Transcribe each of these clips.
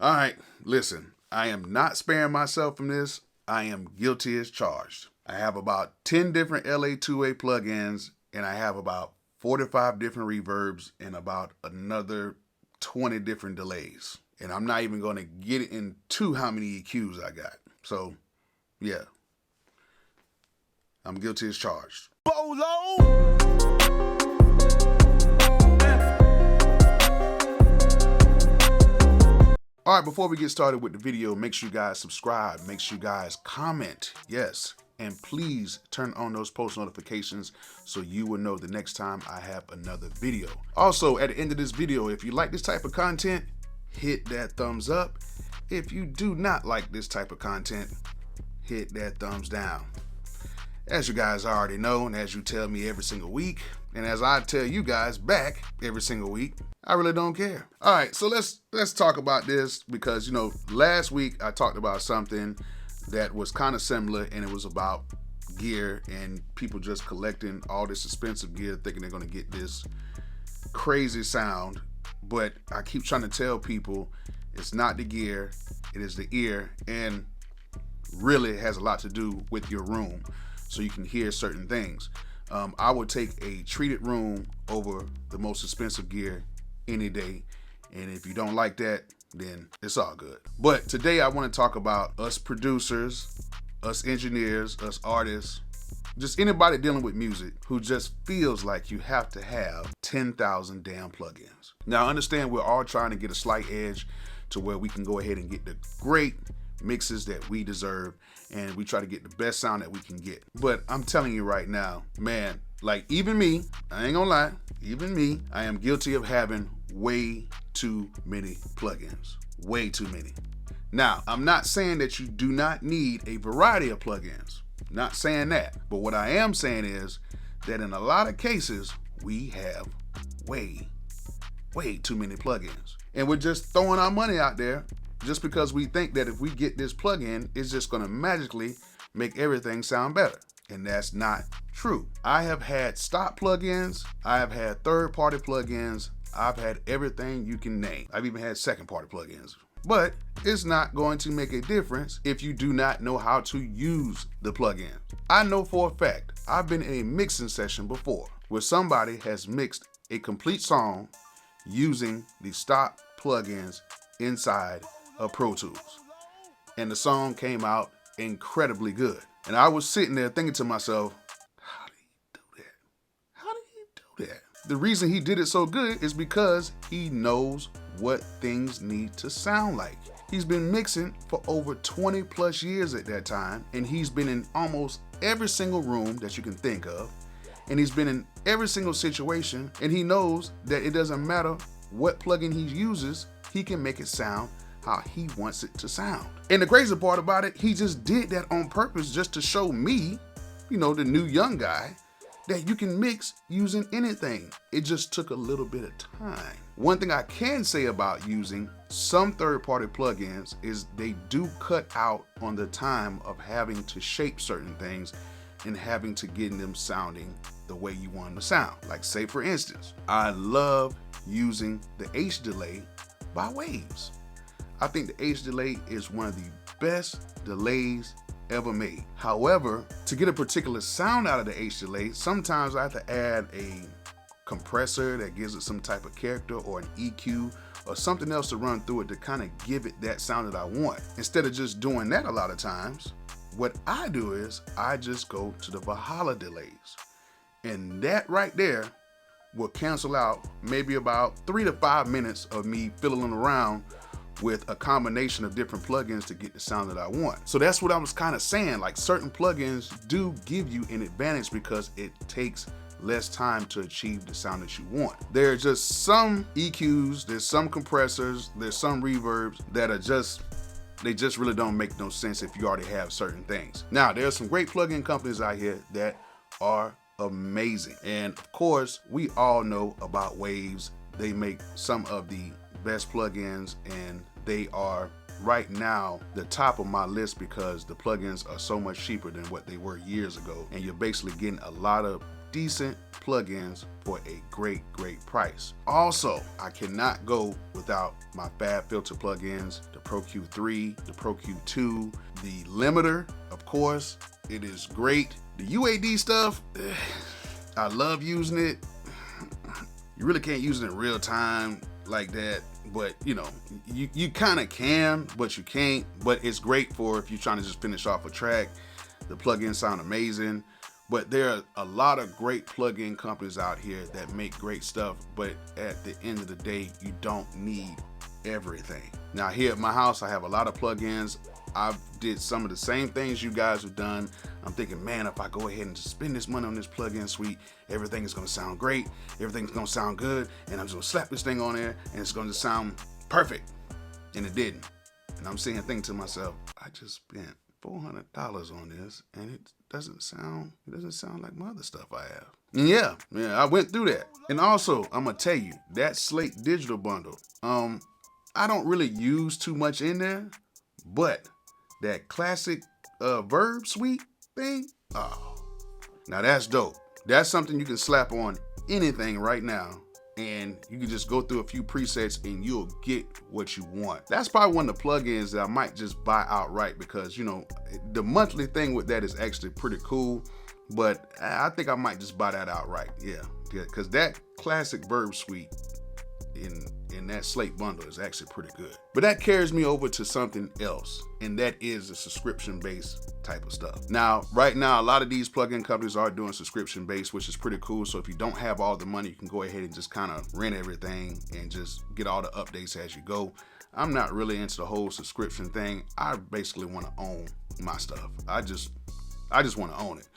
All right, listen, I am not sparing myself from this. I am guilty as charged. I have about 10 different LA2A plugins, and I have about 45 different reverbs and about another 20 different delays. And I'm not even going to get into how many EQs I got. So, yeah, I'm guilty as charged. Bolo! All right, before we get started with the video, make sure you guys subscribe, make sure you guys comment, yes, and please turn on those post notifications so you will know the next time I have another video. Also, at the end of this video, if you like this type of content, hit that thumbs up. If you do not like this type of content, hit that thumbs down. As you guys already know, and as you tell me every single week, and as I tell you guys back every single week, I really don't care. All right, so let's talk about this because, you know, last week I talked about something that was kind of similar, and it was about gear and people just collecting all this expensive gear thinking they're going to get this crazy sound. But I keep trying to tell people it's not the gear, it is the ear, and really it has a lot to do with your room so you can hear certain things. I would take a treated room over the most expensive gear any day, and if you don't like that, then it's all good. But today I want to talk about us producers, us engineers, us artists, just anybody dealing with music who just feels like you have to have 10,000 damn plugins. Now I understand we're all trying to get a slight edge to where we can go ahead and get the great mixes that we deserve, and we try to get the best sound that we can get. But I'm telling you right now, man, like even me, I ain't gonna lie, even me, I am guilty of having way too many plugins. Way too many. Now, I'm not saying that you do not need a variety of plugins. Not saying that. But what I am saying is that in a lot of cases, we have way too many plugins. And we're just throwing our money out there just because we think that if we get this plugin, it's just gonna magically make everything sound better. And that's not true. I have had stock plugins, I have had third-party plugins, I've had everything you can name. I've even had second-party plugins. But it's not going to make a difference if you do not know how to use the plugin. I know for a fact, I've been in a mixing session before where somebody has mixed a complete song using the stock plugins inside of Pro Tools. And the song came out incredibly good. And I was sitting there thinking to myself, how did he do that? How did he do that? The reason he did it so good is because he knows what things need to sound like. He's been mixing for over 20 plus years at that time, and he's been in almost every single room that you can think of, and he's been in every single situation, and he knows that it doesn't matter what plugin he uses, he can make it sound how he wants it to sound. And the crazy part about it, he just did that on purpose just to show me, you know, the new young guy, that you can mix using anything. It just took a little bit of time. One thing I can say about using some third-party plugins is they do cut out on the time of having to shape certain things and having to get them sounding the way you want them to sound. Like say for instance, I love using the H delay by Waves. I think the H delay is one of the best delays ever made. However, to get a particular sound out of the H delay, sometimes I have to add a compressor that gives it some type of character or an EQ or something else to run through it to kind of give it that sound that I want. Instead of just doing that a lot of times, what I do is I just go to the Valhalla delays. And that right there will cancel out maybe about 3 to 5 minutes of me fiddling around with a combination of different plugins to get the sound that I want. So that's what I was kind of saying, like certain plugins do give you an advantage because it takes less time to achieve the sound that you want. There are just some EQs, there's some compressors, there's some reverbs that are just, they just really don't make no sense if you already have certain things. Now, there are some great plugin companies out here that are amazing. And of course, we all know about Waves. They make some of the best plugins, and they are right now the top of my list because the plugins are so much cheaper than what they were years ago, and you're basically getting a lot of decent plugins for a great price. Also, I cannot go without my FabFilter plugins, the Pro Q3, the Pro Q2, the limiter, of course. It is great. The UAD stuff, I love using it. You really can't use it in real time like that, but you know, you kind of can, but you can't. But it's great for if you're trying to just finish off a track. The plugins sound amazing. But there are a lot of great plugin companies out here that make great stuff, but at the end of the day, you don't need everything. Now here at my house, I have a lot of plugins. I've did some of the same things you guys have done. I'm thinking, man, if I go ahead and just spend this money on this plugin suite, everything is gonna sound great, everything's gonna sound good, and I'm just gonna slap this thing on there and it's gonna sound perfect. And it didn't. And I'm sitting here thinking to myself, I just spent $400 on this and it doesn't sound like my other stuff I have. And yeah, I went through that. And also, I'm gonna tell you, that Slate digital bundle, I don't really use too much in there, but that classic Verb suite thing, oh, now that's dope. That's something you can slap on anything right now, and you can just go through a few presets and you'll get what you want. That's probably one of the plugins that I might just buy outright, because you know, the monthly thing with that is actually pretty cool, but I think I might just buy that outright. Yeah, because that classic Verb suite in that Slate bundle is actually pretty good. But that carries me over to something else, and that is the subscription-based type of stuff. Now, right now, a lot of these plugin companies are doing subscription-based, which is pretty cool. So if you don't have all the money, you can go ahead and just kind of rent everything and just get all the updates as you go. I'm not really into the whole subscription thing. I basically want to own my stuff. I just want to own it.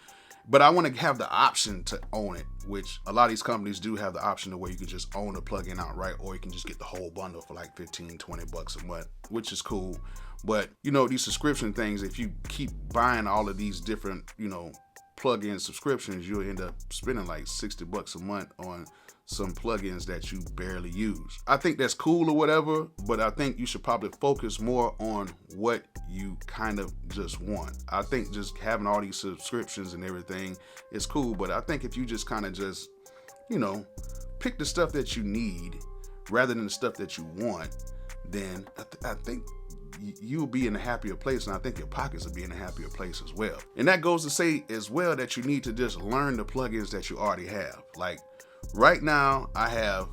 But I want to have the option to own it, which a lot of these companies do have the option to where you can just own a plugin outright, or you can just get the whole bundle for like 15, 20 bucks a month, which is cool. But you know, these subscription things, if you keep buying all of these different, you know, plugin subscriptions, you'll end up spending like 60 bucks a month on some plugins that you barely use. I think that's cool or whatever, but I think you should probably focus more on what you kind of just want. I think just having all these subscriptions and everything is cool, but I think if you just kind of just, you know, pick the stuff that you need rather than the stuff that you want, then I think you'll be in a happier place, and I think your pockets will be in a happier place as well. And that goes to say as well that you need to just learn the plugins that you already have. Like right now, I have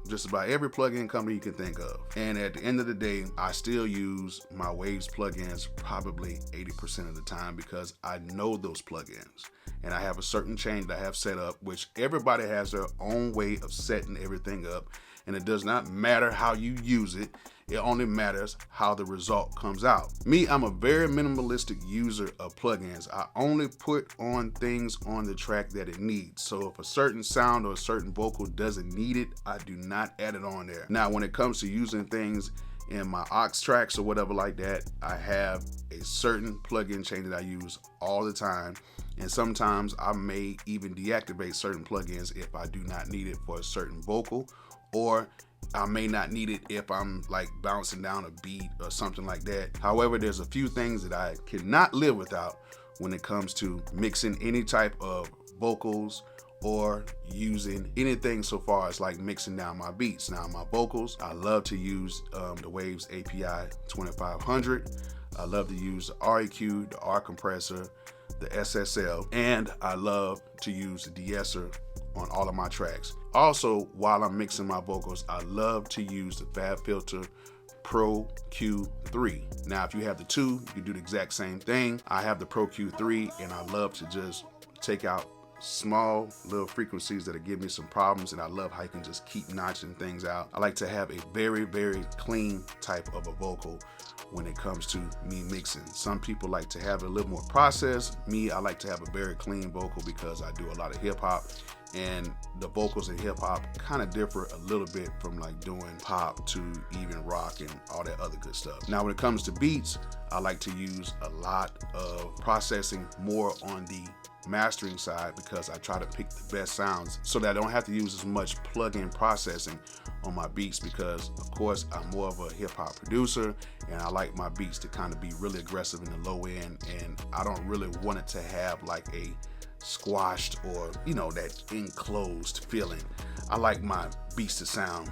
just about every plugin company you can think of. And at the end of the day, I still use my Waves plugins probably 80% of the time, because I know those plugins. And I have a certain chain that I have set up, which everybody has their own way of setting everything up. And it does not matter how you use it. It only matters how the result comes out. Me, I'm a very minimalistic user of plugins. I only put on things on the track that it needs. So if a certain sound or a certain vocal doesn't need it, I do not add it on there. Now, when it comes to using things in my aux tracks or whatever like that, I have a certain plugin chain that I use all the time. And sometimes I may even deactivate certain plugins if I do not need it for a certain vocal, or I may not need it if I'm like bouncing down a beat or something like that. However, there's a few things that I cannot live without when it comes to mixing any type of vocals or using anything so far as like mixing down my beats. Now, my vocals, I love to use the Waves API 2500. I love to use the REQ, the R compressor, the SSL, and I love to use the de-esser on all of my tracks. Also, while I'm mixing my vocals, I love to use the FabFilter Pro Q3. Now, if you have the 2, you can do the exact same thing. I have the Pro Q3, and I love to just take out small little frequencies that give me some problems, and I love how you can just keep notching things out. I like to have a very, very clean type of a vocal when it comes to me mixing. Some people like to have a little more process. Me, I like to have a very clean vocal because I do a lot of hip hop, and the vocals in hip hop kind of differ a little bit from like doing pop to even rock and all that other good stuff. Now, when it comes to beats, I like to use a lot of processing more on the mastering side, because I try to pick the best sounds so that I don't have to use as much plug-in processing on my beats, because of course I'm more of a hip-hop producer and I like my beats to kind of be really aggressive in the low end, and I don't really want it to have like a squashed or, you know, that enclosed feeling. I like my beats to sound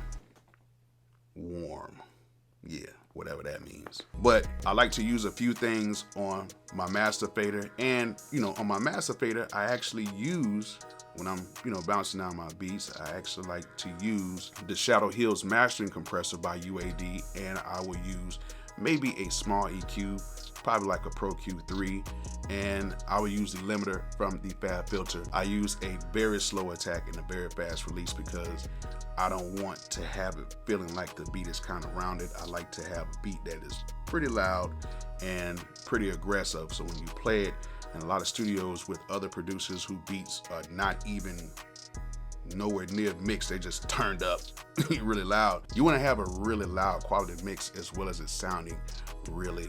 warm. Yeah, whatever that means. But I like to use a few things on my master fader, and on my master fader, I actually use, when I'm bouncing down my beats, I actually like to use the Shadow Hills mastering compressor by UAD, and I will use maybe a small EQ, probably like a Pro Q3, and I will use the limiter from the FabFilter. I use a very slow attack and a very fast release because I don't want to have it feeling like the beat is kind of rounded. I like to have a beat that is pretty loud and pretty aggressive. So when you play it in a lot of studios with other producers who beats are not even nowhere near mixed, they just turned up really loud. You want to have a really loud quality mix as well as it sounding really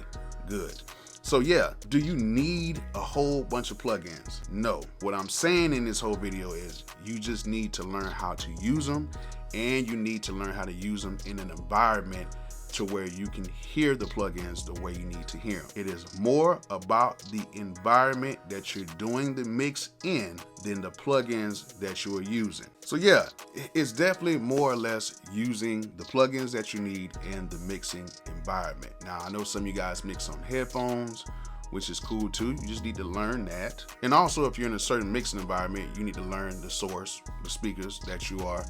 good. So yeah, do you need a whole bunch of plugins? No. What I'm saying in this whole video is you just need to learn how to use them, and you need to learn how to use them in an environment to where you can hear the plugins the way you need to hear them. It is more about the environment that you're doing the mix in than the plugins that you are using. So yeah, it's definitely more or less using the plugins that you need in the mixing environment. Now, I know some of you guys mix on headphones, which is cool too. You just need to learn that. And also, if you're in a certain mixing environment, you need to learn the source, the speakers that you are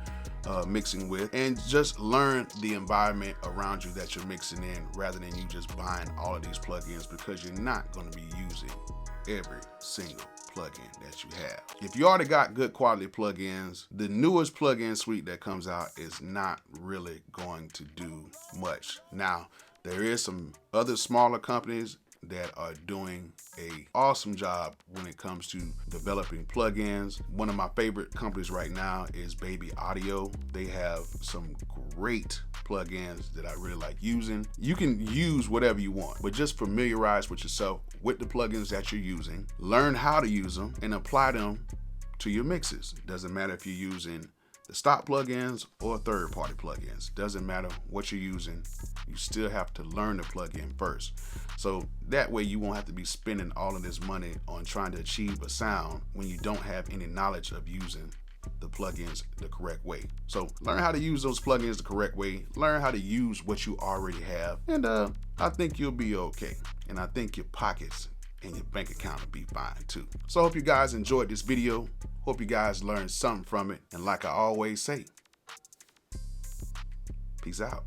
mixing with, and just learn the environment around you that you're mixing in, rather than you just buying all of these plugins, because you're not going to be using every single plugin that you have. If you already got good quality plugins, the newest plugin suite that comes out is not really going to do much. Now, there is some other smaller companies that are doing an awesome job when it comes to developing plugins. One of my favorite companies right now is Baby Audio. They have some great plugins that I really like using. You can use whatever you want, but just familiarize with yourself with the plugins that you're using, learn how to use them, and apply them to your mixes. Doesn't matter if you're using the stock plugins or third-party plugins. Doesn't matter what you're using, you still have to learn the plugin first. So that way you won't have to be spending all of this money on trying to achieve a sound when you don't have any knowledge of using the plugins the correct way. So learn how to use those plugins the correct way, learn how to use what you already have, and I think you'll be okay. And I think your pockets and your bank account will be fine too. So I hope you guys enjoyed this video. Hope you guys learned something from it. And like I always say, peace out.